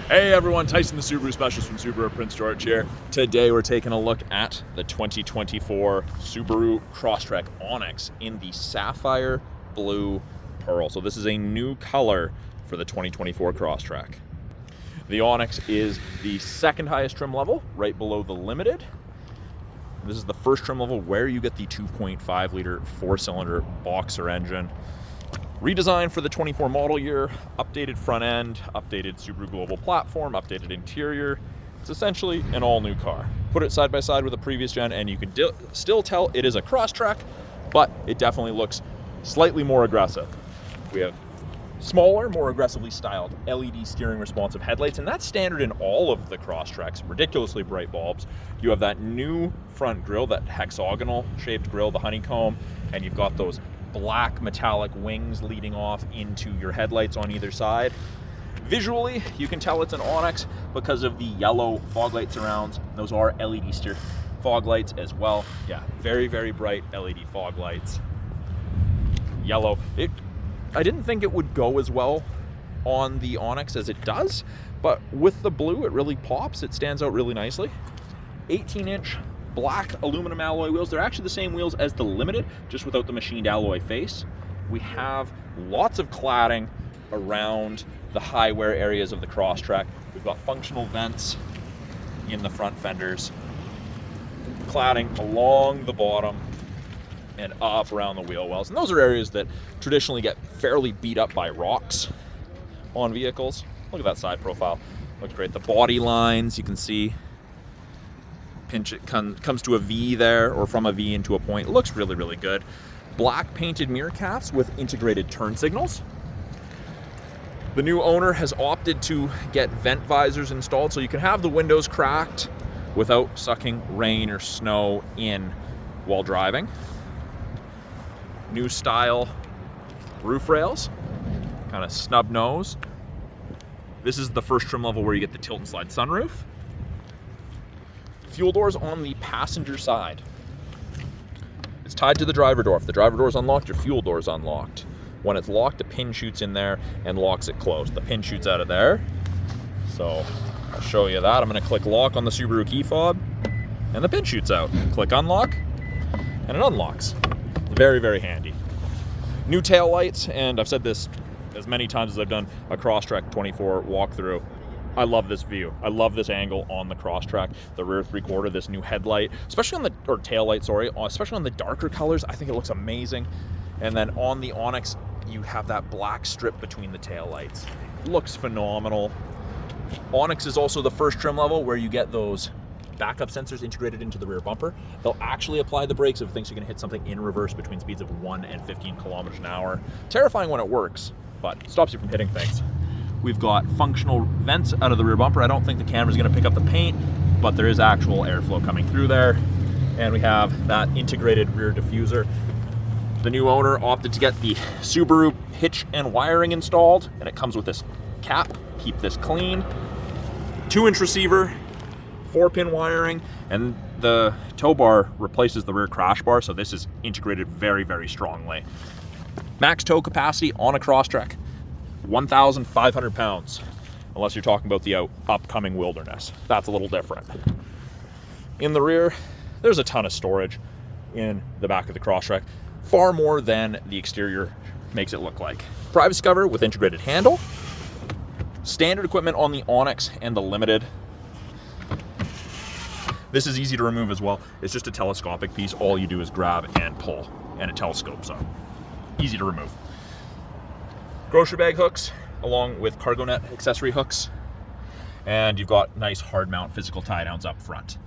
Hey everyone, Tyson the Subaru Specialist from Subaru Prince George here. Today we're taking a look at the 2024 Subaru Crosstrek Onyx in the Sapphire Blue Pearl. So this is a new color for the 2024 Crosstrek. The Onyx is the second highest trim level, right below the Limited. This is the first trim level where you get the 2.5 liter 4-cylinder boxer engine. Redesigned for the 24 model year, updated front end, updated Subaru Global platform, updated interior. It's essentially an all new car. Put it side by side with the previous gen and you can still tell it is a Crosstrek, but it definitely looks slightly more aggressive. We have smaller, more aggressively styled LED steering responsive headlights, and that's standard in all of the Crosstreks. Ridiculously bright bulbs. You have that new front grille, that hexagonal shaped grille, the honeycomb, and you've got those black metallic wings leading off into your headlights on either side. Visually, you can tell it's an Onyx because of the yellow fog light surrounds. Those are LED steer fog lights as well. Yeah, very, very bright LED fog lights. Yellow. I didn't think it would go as well on the Onyx as it does, but with the blue, it really pops. It stands out really nicely. 18-inch black aluminum alloy wheels. They're actually the same wheels as the Limited, just without the machined alloy face. We have lots of cladding around the high wear areas of the Crosstrek. We've got functional vents in the front fenders, cladding along the bottom and up around the wheel wells. And those are areas that traditionally get fairly beat up by rocks on vehicles. Look at that side profile. Looks great. The body lines, you can see pinch it comes to a V there, or from a V into a point. It looks really, really good. Black painted mirror caps with integrated turn signals. The new owner has opted to get vent visors installed so you can have the windows cracked without sucking rain or snow in while driving. New style roof rails, kind of snub nose. This is the first trim level where you get the tilt and slide sunroof. Fuel doors on the passenger side. It's tied to the driver door. If the driver door is unlocked, your fuel door is unlocked. When it's locked, a pin shoots in there and locks it closed. The pin shoots out of there. So I'll show you that. I'm going to click lock on the Subaru key fob and the pin shoots out. Click unlock and it unlocks. Very, very handy. New tail lights, and I've said this as many times as I've done a Crosstrek 24 walkthrough. I love this view. I love this angle on the Crosstrek. The rear 3/4, this new headlight, especially on the, or tail light, sorry, especially on the darker colors. I think it looks amazing. And then on the Onyx, you have that black strip between the tail lights. Looks phenomenal. Onyx is also the first trim level where you get those backup sensors integrated into the rear bumper. They'll actually apply the brakes if it thinks you're gonna hit something in reverse between speeds of 1 and 15 kilometers an hour. Terrifying when it works, but stops you from hitting things. We've got functional vents out of the rear bumper. I don't think the camera's gonna pick up the paint, but there is actual airflow coming through there. And we have that integrated rear diffuser. The new owner opted to get the Subaru hitch and wiring installed, and it comes with this cap, keep this clean. 2-inch receiver, 4-pin wiring, and the tow bar replaces the rear crash bar, so this is integrated very, very strongly. Max tow capacity on a Crosstrek, 1,500 pounds, unless you're talking about the upcoming wilderness. That's a little different. In the rear, there's a ton of storage in the back of the Crosstrek, far more than the exterior makes it look like. Privacy cover with integrated handle. Standard equipment on the Onyx and the Limited. This is easy to remove as well. It's just a telescopic piece. All you do is grab and pull, and it telescopes up. Easy to remove. Grocery bag hooks, along with cargo net accessory hooks. And you've got nice hard mount physical tie downs up front.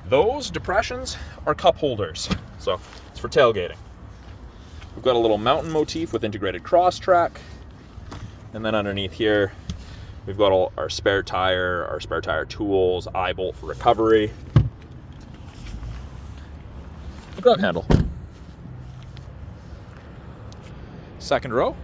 Those depressions are cup holders, so it's for tailgating. We've got a little mountain motif with integrated Crosstrek. And then underneath here, we've got all our spare tire tools, eye bolt for recovery. The grab handle. Second row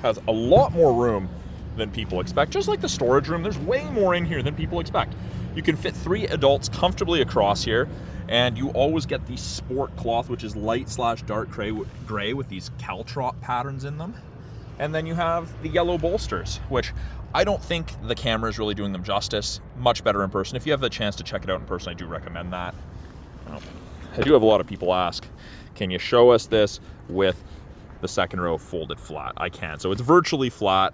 has a lot more room than people expect. Just like the storage room, there's way more in here than people expect. You can fit 3 adults comfortably across here, and you always get the sport cloth, which is light/dark gray with these caltrop patterns in them. And then you have the yellow bolsters, which I don't think the camera is really doing them justice. Much better in person. If you have the chance to check it out in person, I do recommend that. I do have a lot of people ask, can you show us this with the second row folded flat? I can. So it's virtually flat.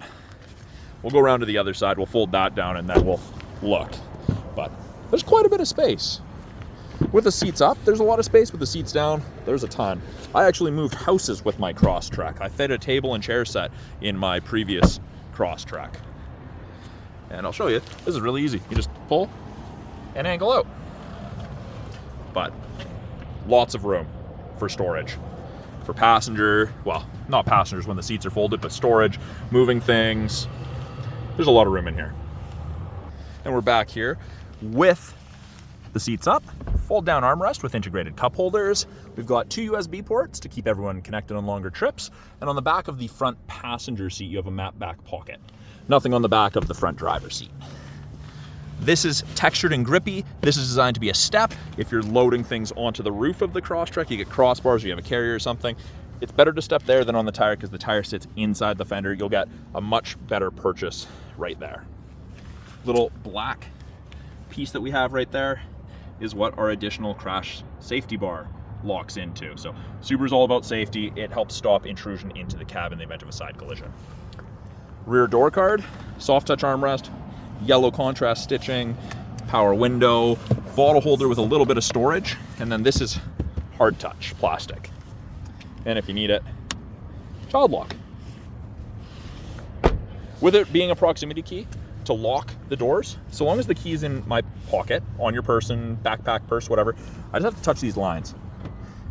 We'll go around to the other side. We'll fold that down and then we'll look. But there's quite a bit of space. With the seats up, there's a lot of space. With the seats down, there's a ton. I actually moved houses with my Crosstrek. I fit a table and chair set in my previous Crosstrek. And I'll show you. This is really easy. You just pull and angle out. But lots of room for storage. For passenger, well, not passengers when the seats are folded, but storage, moving things. There's a lot of room in here. And we're back here with the seats up, fold down armrest with integrated cup holders. We've got 2 USB ports to keep everyone connected on longer trips. And on the back of the front passenger seat, you have a map back pocket. Nothing on the back of the front driver's seat. This is textured and grippy. This is designed to be a step. If you're loading things onto the roof of the Crosstrek, you get crossbars or you have a carrier or something, it's better to step there than on the tire because the tire sits inside the fender. You'll get a much better purchase right there. Little black piece that we have right there is what our additional crash safety bar locks into. So Subaru's all about safety. It helps stop intrusion into the cab in the event of a side collision. Rear door card, soft touch armrest, yellow contrast stitching, power window, bottle holder with a little bit of storage, and then this is hard touch plastic. And if you need it, child lock. With it being a proximity key to lock the doors, so long as the key is in my pocket, on your person, backpack, purse, whatever, I just have to touch these lines.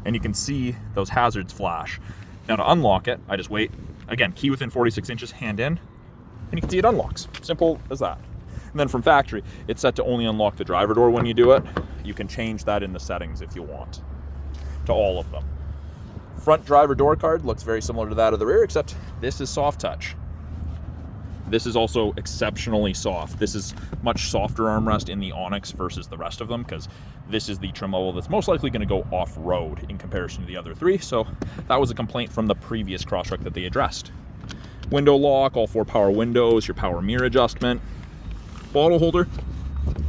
And you can see those hazards flash. Now to unlock it, I just wait. Again, key within 46 inches, hand in, and you can see it unlocks. Simple as that. And then from factory, it's set to only unlock the driver door when you do it. You can change that in the settings if you want, to all of them. Front driver door card looks very similar to that of the rear, except this is soft touch. This is also exceptionally soft. This is much softer armrest in the Onyx versus the rest of them, because this is the trim level that's most likely going to go off-road in comparison to the other three. So that was a complaint from the previous Crosstrek that they addressed. Window lock, all 4 power windows, your power mirror adjustment, bottle holder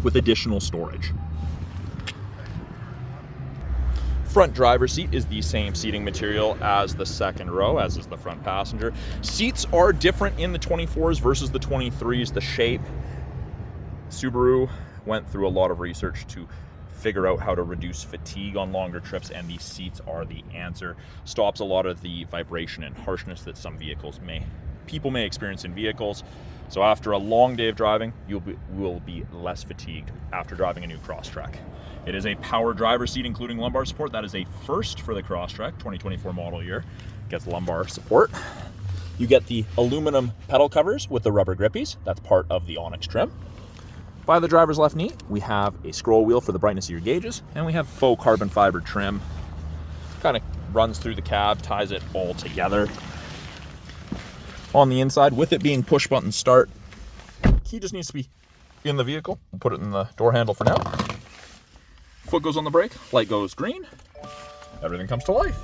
with additional storage. Front driver's seat is the same seating material as the second row, as is the front passenger. Seats are different in the 24s versus the 23s. The shape, Subaru went through a lot of research to figure out how to reduce fatigue on longer trips, and these seats are the answer. Stops a lot of the vibration and harshness that some people may experience in vehicles. So after a long day of driving, you will be less fatigued after driving a new Crosstrek. It is a power driver seat, including lumbar support. That is a first for the Crosstrek, 2024 model year. Gets lumbar support. You get the aluminum pedal covers with the rubber grippies. That's part of the Onyx trim. By the driver's left knee, we have a scroll wheel for the brightness of your gauges, and we have faux carbon fiber trim. Kind of runs through the cab, ties it all together. On the inside, with it being push button start, key just needs to be in the vehicle. We'll put it in the door handle for now. Foot goes on the brake, light goes green, everything comes to life.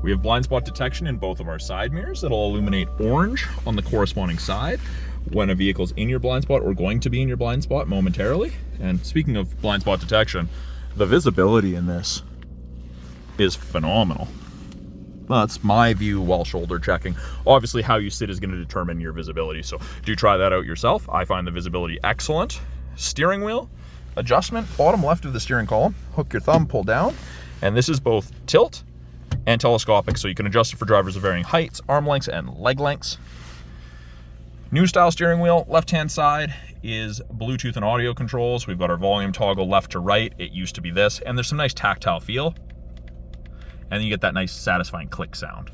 We have blind spot detection in both of our side mirrors. It'll illuminate orange on the corresponding side when a vehicle's in your blind spot or going to be in your blind spot momentarily. And speaking of blind spot detection, the visibility in this is phenomenal. That's my view while shoulder checking. Obviously, how you sit is going to determine your visibility, so do try that out yourself. I find the visibility excellent. Steering wheel adjustment, bottom left of the steering column. Hook your thumb, pull down, and this is both tilt and telescopic, so you can adjust it for drivers of varying heights, arm lengths, and leg lengths. New style steering wheel, left-hand side is Bluetooth and audio controls. We've got our volume toggle left to right. It used to be this, and there's some nice tactile feel. And then you get that nice satisfying click sound.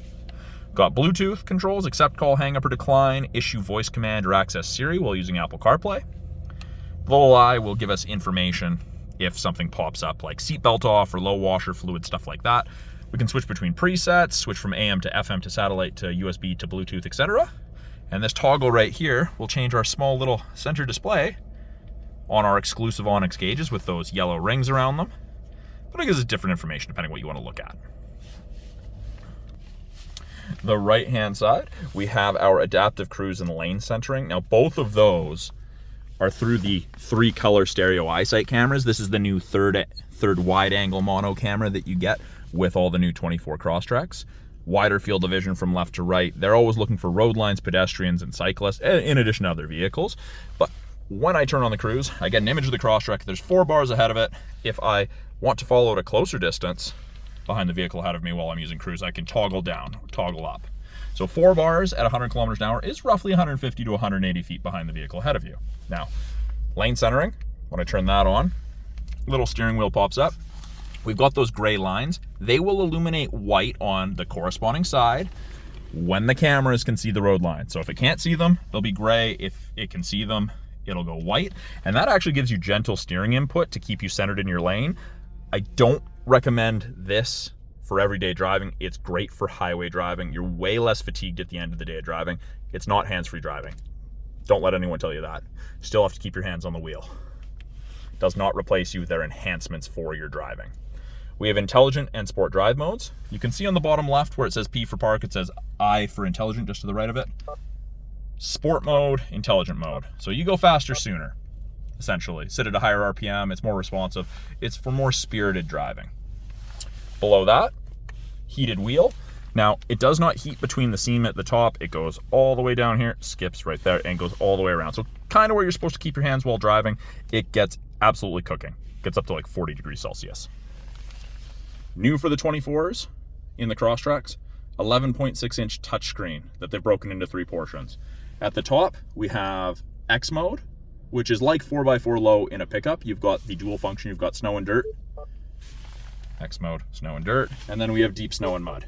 Got Bluetooth controls, accept call, hang up or decline, issue voice command or access Siri while using Apple CarPlay. The little eye will give us information if something pops up, like seatbelt off or low washer fluid, stuff like that. We can switch between presets, switch from AM to FM to satellite to USB to Bluetooth, etc. And this toggle right here will change our small little center display on our exclusive Onyx gauges with those yellow rings around them. But it gives us different information depending on what you want to look at. the right-hand side, we have our adaptive cruise and lane centering. Now, both of those are through the 3-color stereo eyesight cameras. This is the new third wide-angle mono camera that you get with all the new 24 Crosstreks. Wider field of vision from left to right. They're always looking for road lines, pedestrians, and cyclists, in addition to other vehicles. But when I turn on the cruise, I get an image of the Crosstrek. There's 4 bars ahead of it. If I want to follow at a closer distance behind the vehicle ahead of me while I'm using cruise, I can toggle down, toggle up. So 4 bars at 100 kilometers an hour is roughly 150 to 180 feet behind the vehicle ahead of you. Now, lane centering, when I turn that on, little steering wheel pops up. We've got those gray lines. They will illuminate white on the corresponding side when the cameras can see the road line. So if it can't see them, they'll be gray. If it can see them, it'll go white. And that actually gives you gentle steering input to keep you centered in your lane. I don't recommend this for everyday driving. It's great for highway driving. You're way less fatigued at the end of the day of driving. It's not hands-free driving. Don't let anyone tell you that. You still have to keep your hands on the wheel. It does not replace you. They're enhancements for your driving. We have intelligent and sport drive modes. You can see on the bottom left where it says P for park, it says I for intelligent just to the right of it. Sport mode, intelligent mode. So you go faster sooner, essentially. Sit at a higher RPM, it's more responsive. It's for more spirited driving. Below that, heated wheel. Now, it does not heat between the seam at the top. It goes all the way down here, skips right there, and goes all the way around. So kind of where you're supposed to keep your hands while driving. It gets absolutely cooking. Gets up to like 40 degrees Celsius. New for the 24s in the Crosstreks, 11.6-inch touchscreen that they've broken into 3 portions. At the top, we have X mode, which is like 4x4 low in a pickup. You've got the dual function, you've got snow and dirt. X mode, snow and dirt. And then we have deep snow and mud.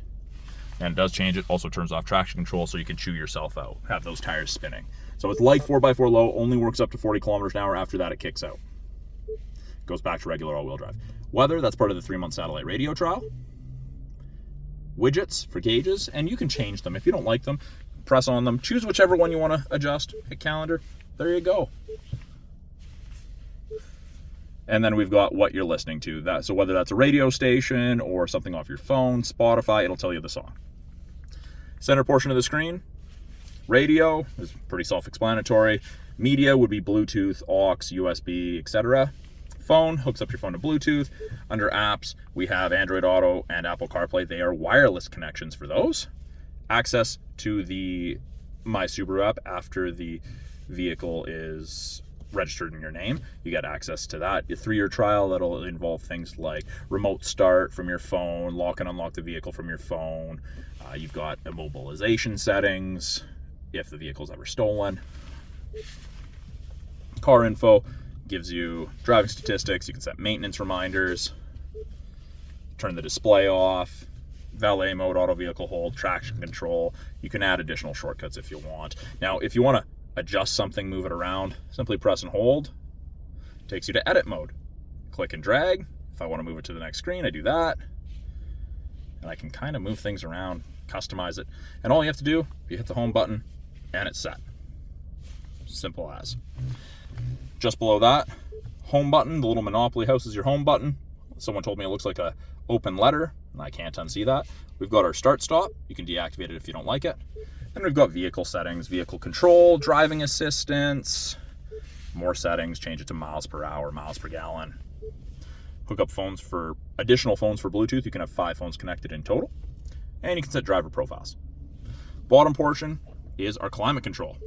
And it does change, it also turns off traction control so you can chew yourself out, have those tires spinning. So it's like 4x4 low, only works up to 40 kilometers an hour. After that, it kicks out. Goes back to regular all-wheel drive. Weather, that's part of the 3-month satellite radio trial. Widgets for gauges, and you can change them. If you don't like them, press on them. Choose whichever one you want to adjust. Hit calendar. There you go. And then we've got what you're listening to. So whether that's a radio station or something off your phone, Spotify, it'll tell you the song. Center portion of the screen, radio is pretty self-explanatory. Media would be Bluetooth, aux, USB, etc. Phone hooks up your phone to Bluetooth. Under apps, we have Android Auto and Apple CarPlay. They are wireless connections for those. Access to the My Subaru app after the vehicle is registered in your name. You get access to that. A 3-year trial that'll involve things like remote start from your phone, lock and unlock the vehicle from your phone. You've got immobilization settings if the vehicle's ever stolen. Car info gives you driving statistics. You can set maintenance reminders, turn the display off, valet mode, auto vehicle hold, traction control. You can add additional shortcuts if you want. Now, if you want to adjust something, move it around, simply press and hold. It takes you to edit mode. Click and drag. If I want to move it to the next screen, I do that. And I can kind of move things around, customize it. And all you have to do, you hit the home button and it's set. Simple as. Just below that, home button, the little Monopoly house is your home button. Someone told me it looks like a open letter, and I can't unsee that. We've got our start stop. You can deactivate it if you don't like it. And we've got vehicle settings, vehicle control, driving assistance, more settings, change it to miles per hour, miles per gallon. Hook up phones for additional phones for Bluetooth. You can have 5 phones connected in total. And you can set driver profiles. Bottom portion is our climate control.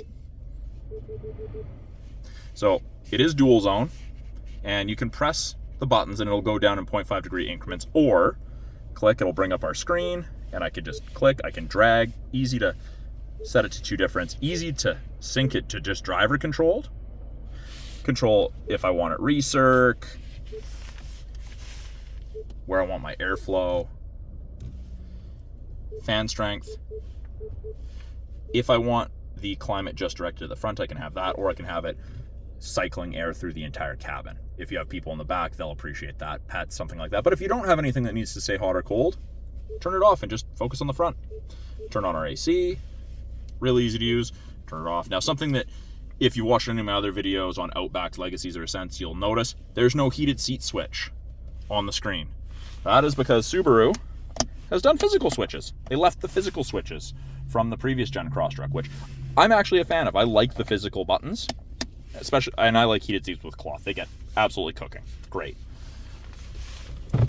So it is dual zone, and you can press the buttons and it'll go down in 0.5 degree increments, or click, it'll bring up our screen, and I can just click, I can drag. Easy to set it to 2 difference. Easy to sync it to just driver controlled. Control if I want it recirc, where I want my airflow, fan strength. If I want the climate just directed to the front, I can have that, or I can have it cycling air through the entire cabin. If you have people in the back, they'll appreciate that. Pets, something like that. But if you don't have anything that needs to stay hot or cold, turn it off and just focus on the front. Turn on our AC. Really easy to use. Turn it off. Now, something that if you watch any of my other videos on Outbacks, Legacies, or Ascents, you'll notice there's no heated seat switch on the screen. That is because Subaru has done physical switches. They left the physical switches from the previous gen Crosstrek, which I'm actually a fan of. I like the physical buttons, especially, and I like heated seats with cloth. They get absolutely cooking. Great.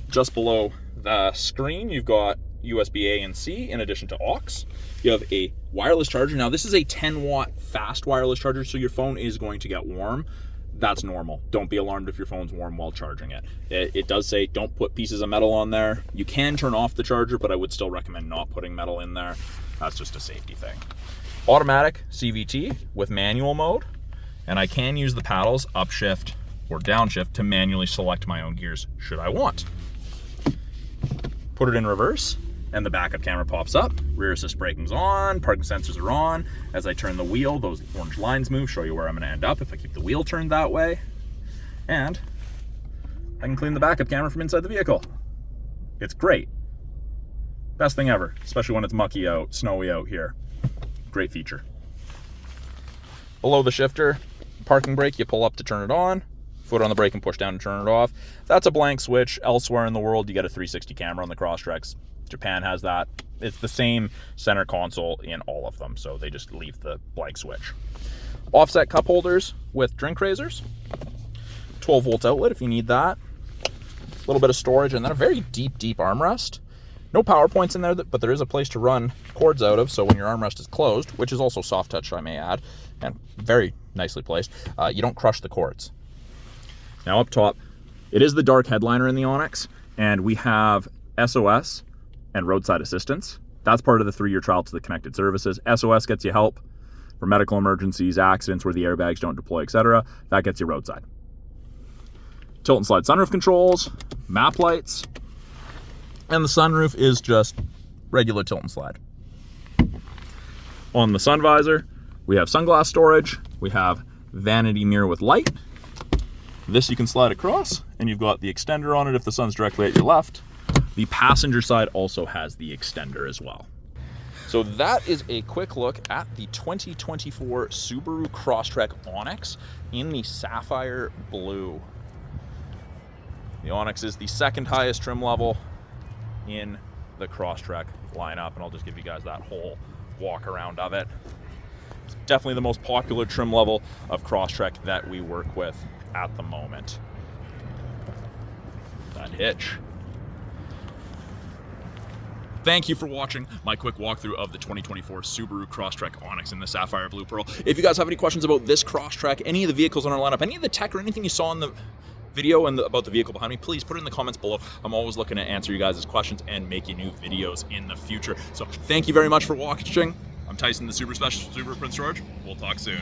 Just below the screen, you've got USB A and C in addition to aux. You have a wireless charger. Now this is a 10-watt fast wireless charger, so your phone is going to get warm. That's normal. Don't be alarmed if your phone's warm while charging it. It does say don't put pieces of metal on there. You can turn off the charger, but I would still recommend not putting metal in there. That's just a safety thing. Automatic CVT with manual mode, and I can use the paddles upshift or downshift to manually select my own gears should I want. Put it in reverse, and the backup camera pops up. Rear assist braking's on, parking sensors are on. As I turn the wheel, those orange lines move, show you where I'm gonna end up if I keep the wheel turned that way. And I can clean the backup camera from inside the vehicle. It's great. Best thing ever, especially when it's mucky out, snowy out here. Great feature. Below the shifter, parking brake, you pull up to turn it on, foot on the brake and push down to turn it off. That's a blank switch. Elsewhere in the world, you get a 360 camera on the Crosstreks. Japan has that. It's the same center console in all of them, so they just leave the blank switch. Offset cup holders with drink raisers. 12 volt outlet if you need that. A little bit of storage, and then a very deep armrest. No power points in there, but there is a place to run cords out of, so when your armrest is closed, which is also soft touch, I may add, and very nicely placed, you don't crush the cords. Now up top, it is the dark headliner in the Onyx, and we have SOS and roadside assistance. That's part of the 3-year trial to the connected services. SOS gets you help for medical emergencies, accidents where the airbags don't deploy, etc. That gets you roadside. Tilt and slide sunroof controls, map lights, and the sunroof is just regular tilt and slide. On the sun visor, we have sunglass storage, we have vanity mirror with light. This you can slide across, and you've got the extender on it if the sun's directly at your left. The passenger side also has the extender as well. So that is a quick look at the 2024 Subaru Crosstrek Onyx in the Sapphire Blue. The Onyx is the second highest trim level in the Crosstrek lineup, and I'll just give you guys that whole walk around of it. It's definitely the most popular trim level of Crosstrek that we work with at the moment. That hitch. Thank you for watching my quick walkthrough of the 2024 Subaru Crosstrek Onyx in the Sapphire Blue Pearl. If you guys have any questions about this Crosstrek, any of the vehicles on our lineup, any of the tech or anything you saw in the video and about the vehicle behind me, please put it in the comments below. I'm always looking to answer you guys' questions and making new videos in the future. So thank you very much for watching. I'm Tyson, the Subaru Specialist, Subaru Prince George. We'll talk soon.